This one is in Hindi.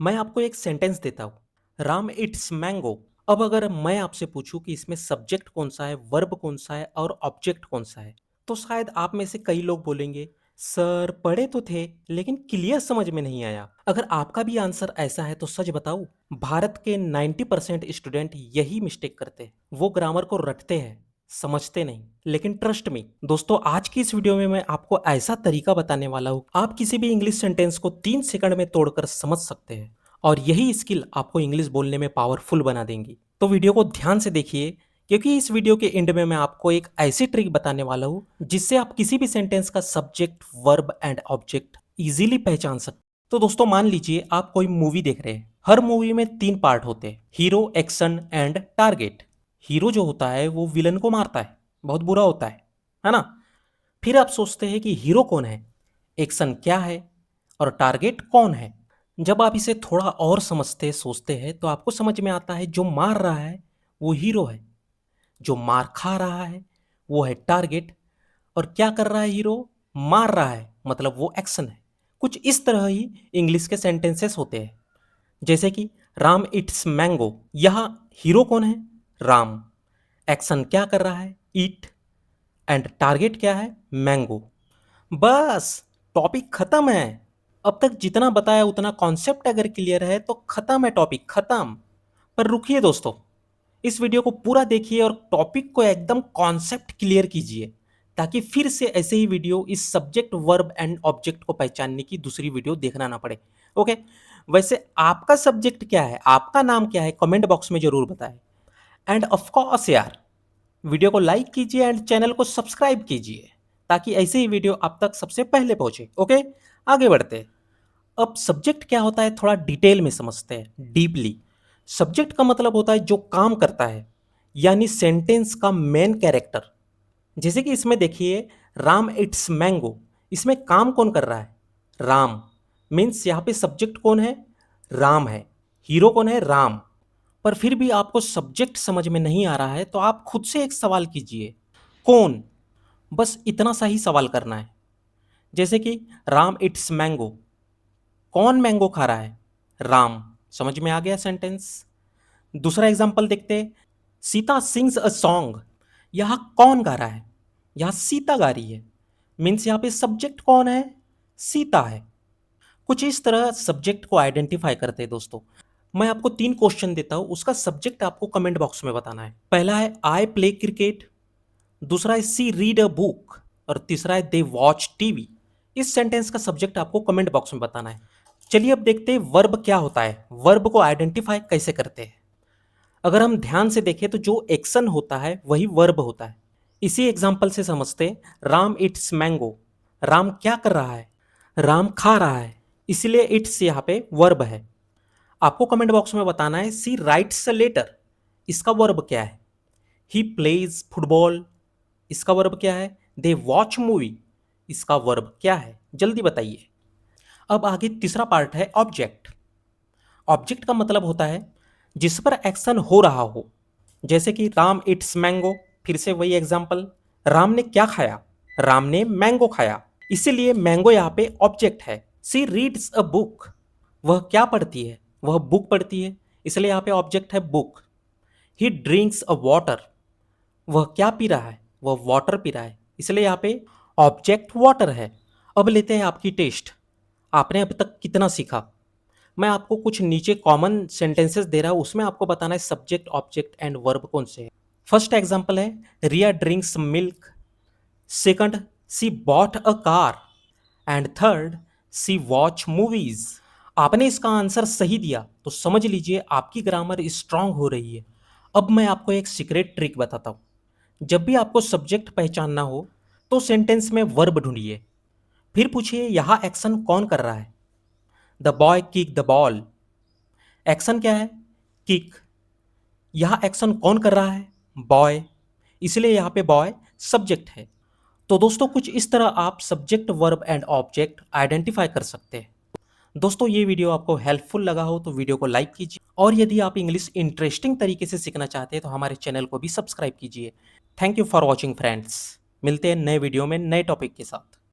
मैं आपको एक सेंटेंस देता हूँ, राम इट्स मैंगो। अब अगर मैं आपसे पूछूं कि इसमें सब्जेक्ट कौन सा है, वर्ब कौन सा है और ऑब्जेक्ट कौन सा है, तो शायद आप में से कई लोग बोलेंगे, सर पढ़े तो थे लेकिन क्लियर समझ में नहीं आया। अगर आपका भी आंसर ऐसा है तो सच बताऊं, भारत के 90% स्टूडेंट यही मिस्टेक करते हैं। वो ग्रामर को रटते हैं, समझते नहीं। लेकिन ट्रस्ट मी दोस्तों, आज की इस वीडियो में मैं आपको ऐसा तरीका बताने वाला हूँ, आप किसी भी इंग्लिश सेंटेंस को 3 सेकंड में तोड़कर समझ सकते हैं और यही स्किल आपको इंग्लिश बोलने में पावरफुल बना देंगी। तो वीडियो को ध्यान से देखिए, क्योंकि इस वीडियो के एंड में मैं आपको एक ऐसी ट्रिक बताने वाला हूँ जिससे आप किसी भी सेंटेंस का subject, verb and object easily पहचान सकते। तो दोस्तों मान लीजिए आप कोई मूवी देख रहे हैं। हर मूवी में 3 पार्ट होते हैं, hero, action and target. Hero जो होता है वो विलन को मारता है, बहुत बुरा होता है ना। फिर आप सोचते हैं कि हीरो कौन है, एक्शन क्या है और टारगेट कौन है। जब आप इसे थोड़ा और समझते सोचते हैं तो आपको समझ में आता है जो मार रहा है वो हीरो है, जो मार खा रहा है वो है टारगेट, और क्या कर रहा है हीरो, मार रहा है मतलब वो एक्शन है। कुछ इस तरह ही इंग्लिश के सेंटेंसेस होते हैं, जैसे कि राम इट्स मैंगो। यहाँ हीरो कौन है, राम। एक्शन क्या कर रहा है, ईट, एंड टारगेट क्या है, मैंगो। बस टॉपिक खत्म है। अब तक जितना बताया उतना कॉन्सेप्ट अगर क्लियर है तो खत्म है, टॉपिक खत्म। पर रुकिए दोस्तों, इस वीडियो को पूरा देखिए और टॉपिक को एकदम कॉन्सेप्ट क्लियर कीजिए, ताकि फिर से ऐसे ही वीडियो इस सब्जेक्ट, वर्ब एंड ऑब्जेक्ट को पहचानने की दूसरी वीडियो देखना ना पड़े। ओके, वैसे आपका सब्जेक्ट क्या है, आपका नाम क्या है, कमेंट बॉक्स में जरूर बताएं। एंड ऑफ कोर्स यार, वीडियो को लाइक कीजिए एंड चैनल को सब्सक्राइब कीजिए, ताकि ऐसे ही वीडियो आप तक सबसे पहले पहुंचे। ओके, आगे बढ़ते हैं। अब सब्जेक्ट क्या होता है थोड़ा डिटेल में समझते हैं, डीपली। सब्जेक्ट का मतलब होता है जो काम करता है, यानी सेंटेंस का मेन कैरेक्टर। जैसे कि इसमें देखिए, राम इट्स मैंगो, इसमें काम कौन कर रहा है, राम। मीन्स यहाँ पे सब्जेक्ट कौन है, राम है। हीरो कौन है, राम। पर फिर भी आपको सब्जेक्ट समझ में नहीं आ रहा है तो आप खुद से एक सवाल कीजिए, कौन। बस इतना सा ही सवाल करना है। जैसे कि राम इट्स मैंगो, कौन मैंगो खा रहा है, राम। समझ में आ गया सेंटेंस। दूसरा एग्जांपल देखते हैं, सीता सिंग्स अ सॉन्ग। यहां कौन गा रहा है, यहां सीता गा रही है। मीन्स यहां पे सब्जेक्ट कौन है, सीता है। कुछ इस तरह सब्जेक्ट को आइडेंटिफाई करते हैं दोस्तों। मैं आपको 3 क्वेश्चन देता हूं, उसका सब्जेक्ट आपको कमेंट बॉक्स में बताना है। पहला है आई प्ले क्रिकेट, दूसरा है सी रीड अ बुक, और तीसरा है दे वॉच टीवी। इस सेंटेंस का सब्जेक्ट आपको कमेंट बॉक्स में बताना है। चलिए अब देखते हैं वर्ब क्या होता है, वर्ब को आइडेंटिफाई कैसे करते हैं। अगर हम ध्यान से देखें तो जो एक्शन होता है वही वर्ब होता है। इसी एग्जांपल से समझते हैं, राम इट्स मैंगो, राम क्या कर रहा है, राम खा रहा है, इसलिए इट्स यहाँ पे वर्ब है। आपको कमेंट बॉक्स में बताना है, सी राइट्स अ लेटर, इसका वर्ब क्या है। ही प्लेज फुटबॉल, इसका वर्ब क्या है। दे वॉच मूवी, इसका वर्ब क्या है, जल्दी बताइए। अब आगे तीसरा पार्ट है ऑब्जेक्ट। ऑब्जेक्ट का मतलब होता है जिस पर एक्शन हो रहा हो। जैसे कि राम इट्स मैंगो, फिर से वही एग्जांपल, राम ने क्या खाया, राम ने मैंगो खाया, इसीलिए मैंगो यहाँ पे ऑब्जेक्ट है। सी रीड्स अ बुक, वह क्या पढ़ती है, वह बुक पढ़ती है, इसलिए यहाँ पे ऑब्जेक्ट है बुक। ही ड्रिंक्स अ वाटर, वह क्या पी रहा है, वह वाटर पी रहा है, इसलिए यहाँ पे ऑब्जेक्ट वाटर है। अब लेते हैं आपकी टेस्ट, आपने अब तक कितना सीखा। मैं आपको कुछ नीचे कॉमन सेंटेंसेस दे रहा हूं, उसमें आपको बताना है सब्जेक्ट, ऑब्जेक्ट एंड वर्ब कौन से हैं। फर्स्ट एग्जांपल है, Riya drinks milk, second she bought a car, and third she watch movies. आपने इसका आंसर सही दिया तो समझ लीजिए आपकी ग्रामर स्ट्रांग हो रही है। अब मैं आपको एक सीक्रेट ट्रिक बताता हूं। जब भी आपको सब्जेक्ट पहचानना हो तो सेंटेंस में वर्ब ढूंढिए, फिर पूछिए यहां एक्शन कौन कर रहा है। The boy kick the ball, action क्या है, किक। यहां एक्शन कौन कर रहा है, बॉय, इसलिए यहां पे बॉय सब्जेक्ट है। तो दोस्तों कुछ इस तरह आप subject, verb and object identify कर सकते हैं। दोस्तों ये वीडियो आपको हेल्पफुल लगा हो तो वीडियो को लाइक कीजिए, और यदि आप इंग्लिश इंटरेस्टिंग तरीके से सीखना चाहते हैं तो हमारे चैनल को भी सब्सक्राइब कीजिए। Thank you for watching friends, मिलते हैं नए वीडियो में नए टॉपिक के साथ।